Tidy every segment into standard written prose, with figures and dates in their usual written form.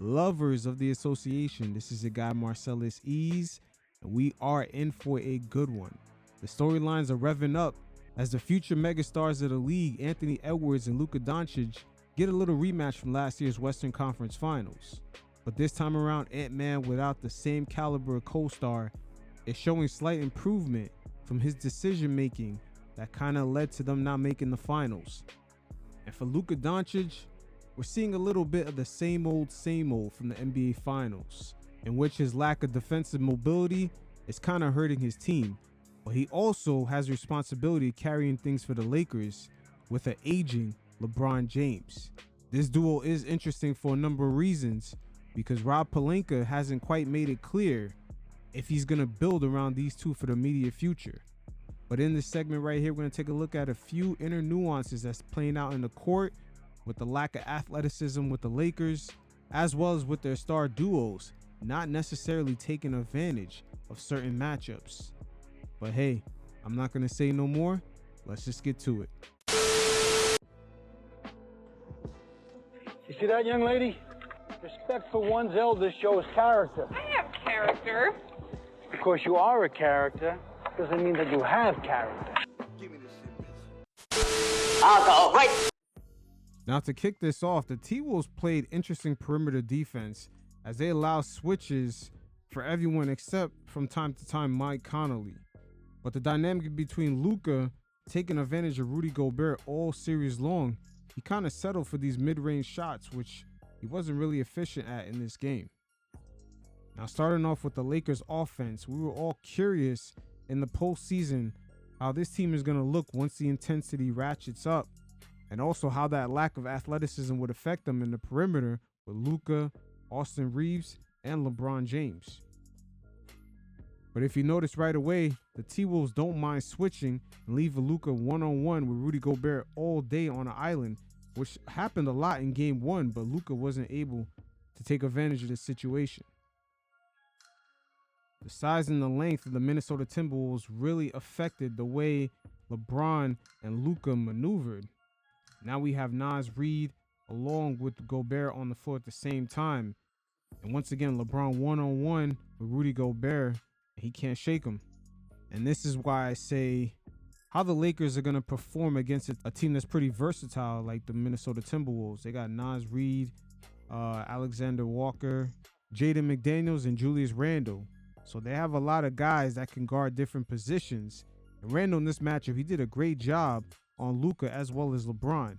lovers of the association. This is your guy Marcellus Ease, and we are in for a good one. The storylines are revving up as the future megastars of the league, Anthony Edwards and Luka Doncic, get a little rematch from last year's Western Conference Finals. But this time around, Ant-Man, without the same caliber co-star, is showing slight improvement from his decision-making that kind of led to them not making the finals. And for Luka Doncic, we're seeing a little bit of the same old from the NBA Finals, in which his lack of defensive mobility is kind of hurting his team. But he also has responsibility carrying things for the Lakers with an aging LeBron James. This duo is interesting for a number of reasons, because Rob Pelinka hasn't quite made it clear if he's going to build around these two for the immediate future. But in this segment right here, we're going to take a look at a few inner nuances that's playing out in the court with the lack of athleticism with the Lakers, as well as with their star duos not necessarily taking advantage of certain matchups. But hey, I'm not going to say no more. Let's just get to it. You see that, young lady? Respect for one's elders shows character. I have character. Of course, you are a character. Doesn't mean that you have character. Give me this shit, bitch. Alcohol, right? Now to kick this off, the T-Wolves played interesting perimeter defense as they allow switches for everyone except from time to time Mike Conley. But the dynamic between Luka taking advantage of Rudy Gobert all series long, he kind of settled for these mid-range shots, which he wasn't really efficient at in this game. Now starting off with the Lakers offense, we were all curious in the postseason how this team is going to look once the intensity ratchets up, and also how that lack of athleticism would affect them in the perimeter with Luka, Austin Reeves, and LeBron James. But if you notice right away, the T-Wolves don't mind switching and leave Luka one-on-one with Rudy Gobert all day on an island, which happened a lot in game one, but Luka wasn't able to take advantage of the situation. The size and the length of the Minnesota Timberwolves really affected the way LeBron and Luka maneuvered. Now we have Naz Reid along with Gobert on the floor at the same time. And once again, LeBron one-on-one with Rudy Gobert. He can't shake him. And this is why I say how the Lakers are going to perform against a team that's pretty versatile like the Minnesota Timberwolves. They got Naz Reid, Alexander Walker, Jaden McDaniels, and Julius Randle. So they have a lot of guys that can guard different positions. And Randle in this matchup, he did a great job on Luka as well as LeBron.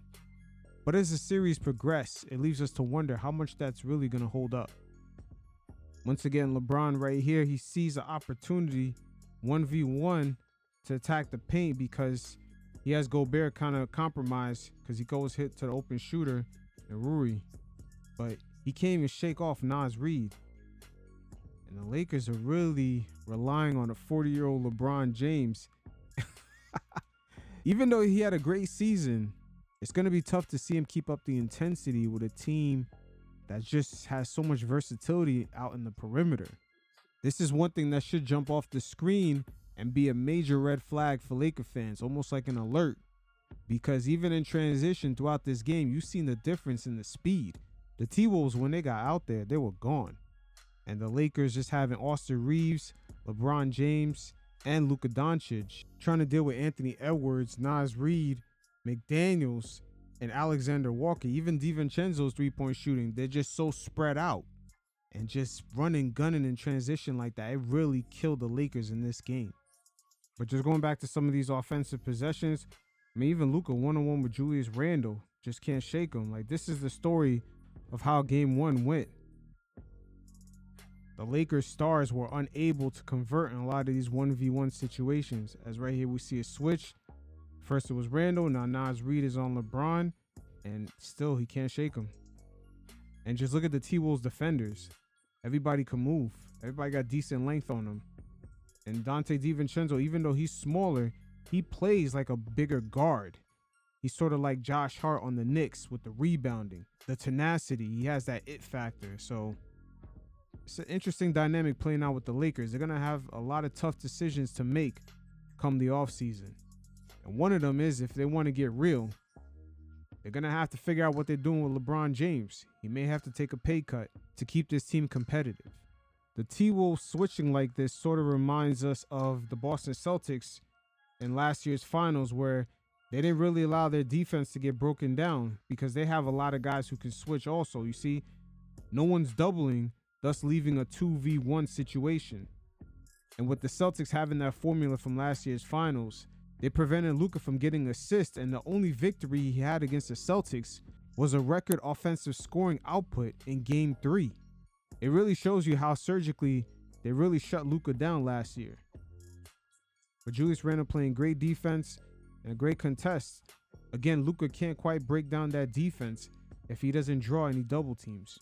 But as the series progresses, it leaves us to wonder how much that's really going to hold up. Once again, LeBron right here, he sees an opportunity 1v1 to attack the paint because he has Gobert kind of compromised because he goes hit to the open shooter and Rui. But he can't even shake off Naz Reid. And the Lakers are really relying on a 40-year-old LeBron James. Even though he had a great season, it's going to be tough to see him keep up the intensity with a team that just has so much versatility out in the perimeter. This is one thing that should jump off the screen and be a major red flag for Laker fans, almost like an alert. Because even in transition throughout this game, you've seen the difference in the speed. The T-Wolves, when they got out there, they were gone. And the Lakers just having Austin Reeves, LeBron James, and Luka Doncic trying to deal with Anthony Edwards, Naz Reid, McDaniels, and Alexander Walker. Even DiVincenzo's three-point shooting, they're just so spread out. And just running, gunning in transition like that, it really killed the Lakers in this game. But just going back to some of these offensive possessions, I mean, even Luka one-on-one with Julius Randle just can't shake him. Like, this is the story of how game one went. The Lakers stars were unable to convert in a lot of these 1v1 situations. As right here, we see a switch. First it was Randle, now Naz Reid is on LeBron, and still he can't shake him. And just look at the T-Wolves defenders. Everybody can move. Everybody got decent length on them. And Dante DiVincenzo, even though he's smaller, he plays like a bigger guard. He's sort of like Josh Hart on the Knicks with the rebounding, the tenacity. He has that it factor. So it's an interesting dynamic playing out with the Lakers. They're going to have a lot of tough decisions to make come the offseason. And one of them is if they want to get real, They're going to have to figure out what they're doing with LeBron James. He may have to take a pay cut to keep this team competitive. The T-Wolves switching like this sort of reminds us of the Boston Celtics in last year's finals, where they didn't really allow their defense to get broken down because they have a lot of guys who can switch also. You see, no one's doubling, thus leaving a 2v1 situation. And with the Celtics having that formula from last year's finals, they prevented Luka from getting assists, and the only victory he had against the Celtics was a record offensive scoring output in Game 3. It really shows you how surgically they really shut Luka down last year. But Julius Randle playing great defense and a great contest. Again, Luka can't quite break down that defense if he doesn't draw any double teams.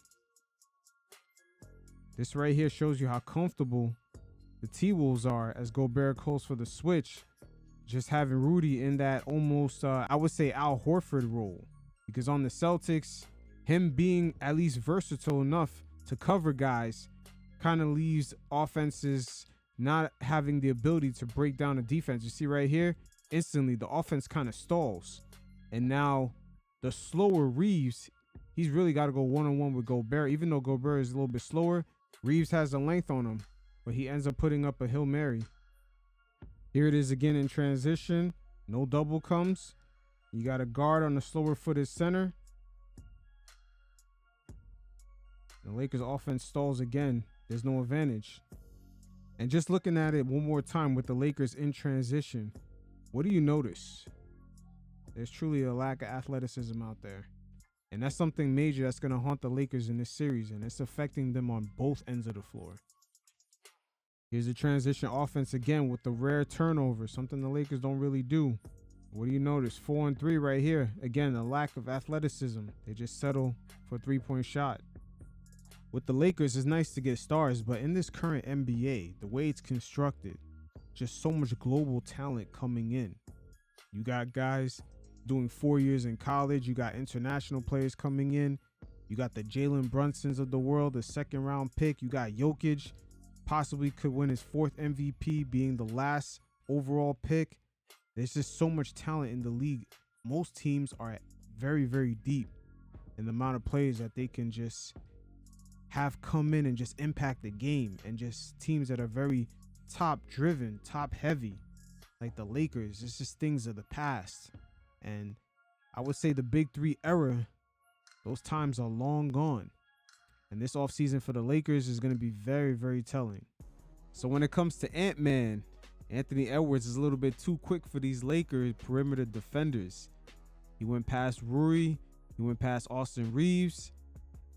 This right here shows you how comfortable the T-Wolves are as Gobert calls for the switch, just having Rudy in that almost, I would say, Al Horford role. Because on the Celtics, him being at least versatile enough to cover guys kind of leaves offenses not having the ability to break down a defense. You see right here, instantly the offense kind of stalls. And now the slower Reeves, he's really got to go one-on-one with Gobert. Even though Gobert is a little bit slower, Reeves has the length on him, but he ends up putting up a Hail Mary. Here it is again in transition. No double comes. You got a guard on the slower footed center. The Lakers offense stalls again. There's no advantage. And just looking at it one more time with the Lakers in transition, what do you notice? There's truly a lack of athleticism out there. And that's something major that's going to haunt the Lakers in this series, and it's affecting them on both ends of the floor. Here's the transition offense again with the rare turnover, something the Lakers don't really do. What do you notice? 4-on-3 right here. Again, a lack of athleticism. They just settle for a three-point shot. With the Lakers, it's nice to get stars, but in this current NBA, the way it's constructed, just so much global talent coming in. You got guys doing 4 years in college. You got international players coming in. You got the Jalen Brunsons of the world, the second-round pick. You got Jokic, possibly could win his 4th MVP, being the last overall pick. There's just so much talent in the league. Most teams are very, very deep in the amount of players that they can just have come in and just impact the game, and just teams that are very top driven, top heavy, like the Lakers. It's just things of the past. And I would say the Big Three era, those times are long gone. And this offseason for the Lakers is going to be very, very telling. So when it comes to Ant-Man, Anthony Edwards is a little bit too quick for these Lakers perimeter defenders. He went past Rui, he went past Austin Reeves,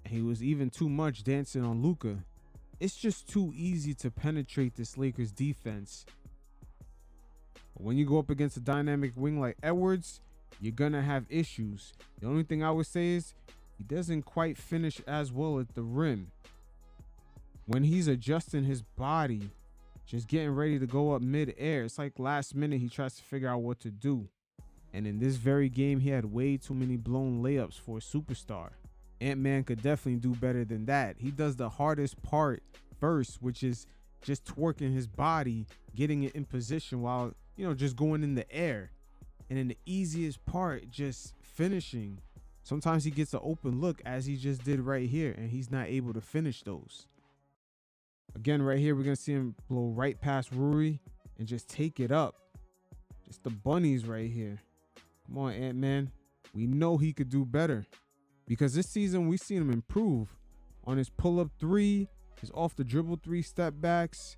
and he was even too much dancing on Luka. It's just too easy to penetrate this Lakers defense. But when you go up against a dynamic wing like Edwards, you're gonna have issues. The only thing I would say is he doesn't quite finish as well at the rim. When he's adjusting his body, just getting ready to go up mid-air, it's like last minute he tries to figure out what to do. And in this very game, he had way too many blown layups for a superstar. Ant-Man could definitely do better than that. He does the hardest part first, which is just twerking his body, getting it in position while, just going in the air. And then the easiest part, just finishing. Sometimes he gets an open look, as he just did right here, and he's not able to finish those. Again, right here, we're going to see him blow right past Rui and just take it up. Just the bunnies right here. Come on, Ant-Man. We know he could do better, because this season we've seen him improve on his pull-up three, his off-the-dribble three step backs,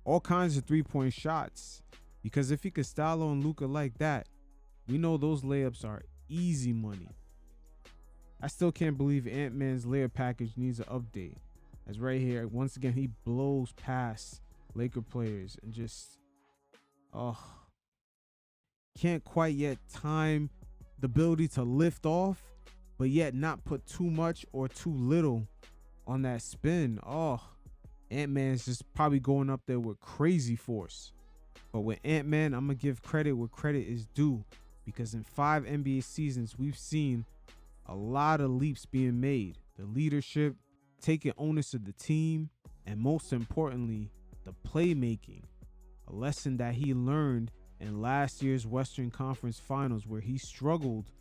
all kinds of three-point shots. Because if he could style on Luka like that, we know those layups are easy money. I still can't believe Ant-Man's layup package needs an update. As right here, once again, he blows past Laker players and just, can't quite yet time the ability to lift off, but yet not put too much or too little on that spin. Ant-Man's just probably going up there with crazy force. But with Ant-Man, I'm going to give credit where credit is due, because in 5 NBA seasons, we've seen a lot of leaps being made. The leadership, taking onus of the team, and most importantly, the playmaking. A lesson that he learned in last year's Western Conference Finals, where he struggled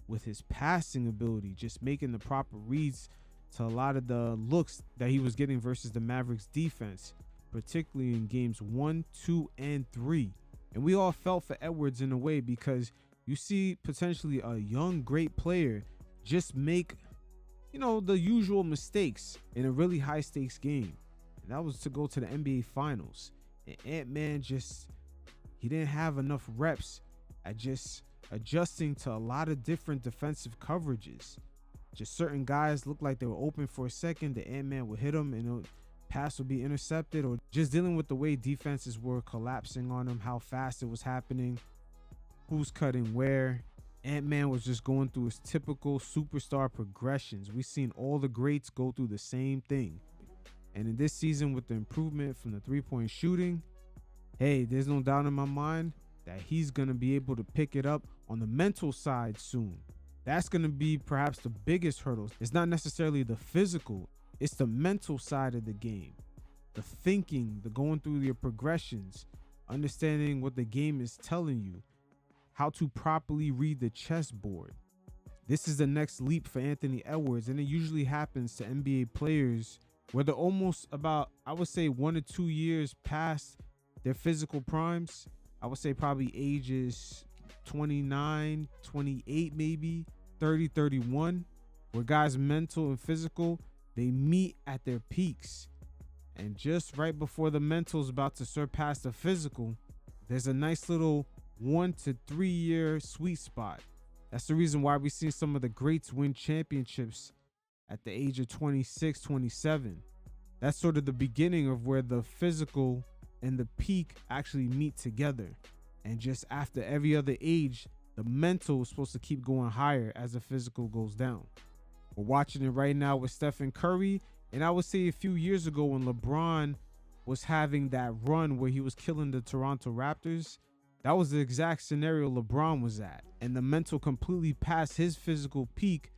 with his passing ability, just making the proper reads to a lot of the looks that he was getting versus the Mavericks defense, particularly in games 1, 2, and 3. And we all felt for Edwards in a way, because you see potentially a young, great player just make, the usual mistakes in a really high stakes game. And that was to go to the NBA Finals. And Ant-Man he didn't have enough reps at just adjusting to a lot of different defensive coverages. Just certain guys looked like they were open for a second, the Ant-Man would hit them and the pass would be intercepted, or just dealing with the way defenses were collapsing on him, how fast it was happening, who's cutting where. Ant-Man was just going through his typical superstar progressions. We've seen all the greats go through the same thing. And in this season, with the improvement from the three-point shooting, hey, there's no doubt in my mind that he's going to be able to pick it up on the mental side soon. That's going to be perhaps the biggest hurdle. It's not necessarily the physical, it's the mental side of the game. The thinking, the going through your progressions, understanding what the game is telling you, how to properly read the chessboard. This is the next leap for Anthony Edwards, and it usually happens to NBA players where they're almost about, I would say, 1 or 2 years past their physical primes. I would say probably ages 29, 28, maybe 30, 31, where guys mental and physical, they meet at their peaks. And just right before the mental is about to surpass the physical, there's a nice little 1 to 3 year sweet spot. That's the reason why we see some of the greats win championships at the age of 26, 27. That's sort of the beginning of where the physical and the peak actually meet together. And just after every other age, the mental is supposed to keep going higher as the physical goes down. We're watching it right now with Stephen Curry. And I would say a few years ago when LeBron was having that run where he was killing the Toronto Raptors, that was the exact scenario LeBron was at. And the mental completely passed his physical peak.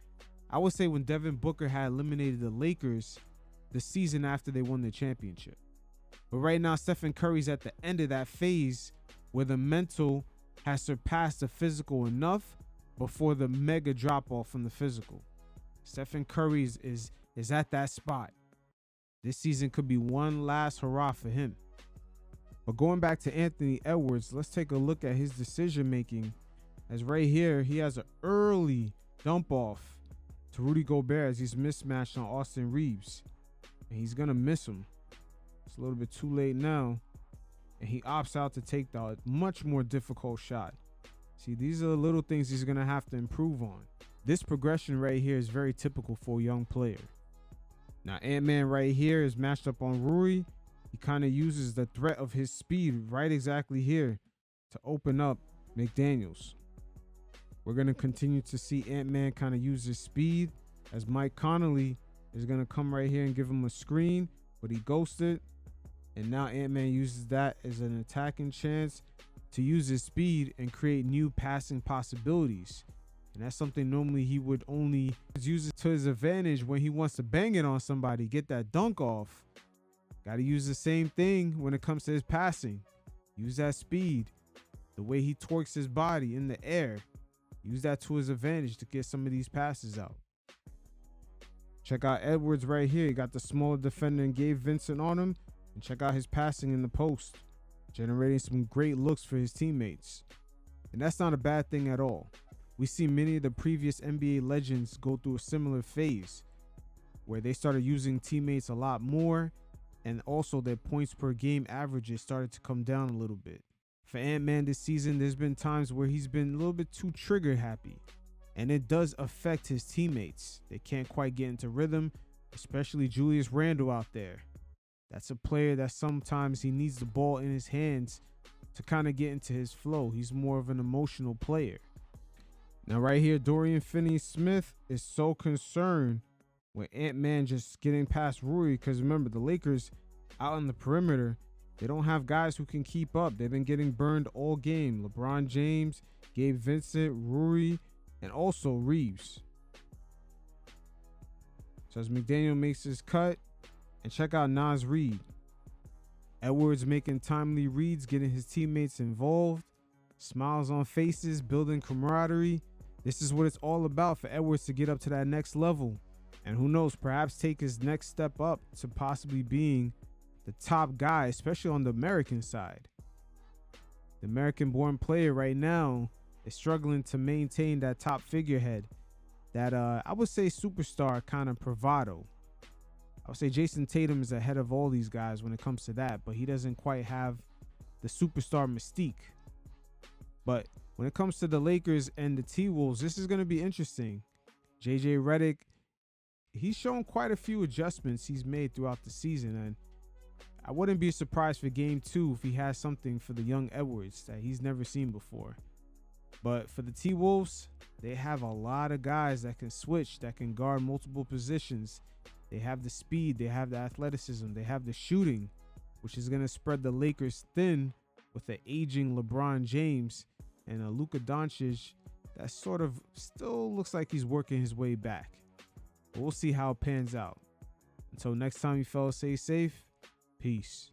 I would say when Devin Booker had eliminated the Lakers the season after they won the championship. But right now, Stephen Curry's at the end of that phase where the mental has surpassed the physical enough before the mega drop off from the physical. Stephen Curry is at that spot. This season could be one last hurrah for him. But going back to Anthony Edwards, let's take a look at his decision making. As right here, he has an early dump off to Rudy Gobert as he's mismatched on Austin Reeves. And he's going to miss him. It's a little bit too late now. And he opts out to take the much more difficult shot. See, these are the little things he's going to have to improve on. This progression right here is very typical for a young player. Now, Ant-Man right here is matched up on Rui. He kind of uses the threat of his speed right exactly here to open up McDaniels. We're going to continue to see Ant-Man kind of use his speed as Mike Conley is going to come right here and give him a screen, but he ghosted. And now Ant-Man uses that as an attacking chance to use his speed and create new passing possibilities. And that's something normally he would only use it to his advantage when he wants to bang it on somebody, get that dunk off. Got to use the same thing when it comes to his passing. Use that speed, the way he torques his body in the air. Use that to his advantage to get some of these passes out. Check out Edwards right here. He got the smaller defender and Gabe Vincent on him. And check out his passing in the post, generating some great looks for his teammates. And that's not a bad thing at all. We see many of the previous NBA legends go through a similar phase where they started using teammates a lot more, and also their points per game averages started to come down a little bit. For Ant-Man this season, there's been times where he's been a little bit too trigger happy, and it does affect his teammates. They can't quite get into rhythm, especially Julius Randle out there. That's a player that sometimes he needs the ball in his hands to kind of get into his flow. He's more of an emotional player. Now right here, Dorian Finney-Smith is so concerned with Ant-Man just getting past Rui, because remember, the Lakers out on the perimeter, they don't have guys who can keep up. They've been getting burned all game. LeBron James, Gabe Vincent, Rui, and also Reeves. So as McDaniel makes his cut, and check out Naz Reid. Edwards making timely reads, getting his teammates involved. Smiles on faces, building camaraderie. This is what it's all about for Edwards to get up to that next level. And who knows, perhaps take his next step up to possibly being the top guy, especially on the American side. The American-born player right now is struggling to maintain that top figurehead, that I would say superstar kind of bravado. I would say Jason Tatum is ahead of all these guys when it comes to that, but he doesn't quite have the superstar mystique. But when it comes to the Lakers and the T-Wolves, this is going to be interesting. JJ Redick, he's shown quite a few adjustments he's made throughout the season, and I wouldn't be surprised for game 2 if he has something for the young Edwards that he's never seen before. But for the T-Wolves, they have a lot of guys that can switch, that can guard multiple positions. They have the speed, they have the athleticism, they have the shooting, which is going to spread the Lakers thin with the aging LeBron James and a Luka Doncic that sort of still looks like he's working his way back. But we'll see how it pans out. Until next time, you fellas, stay safe. Peace.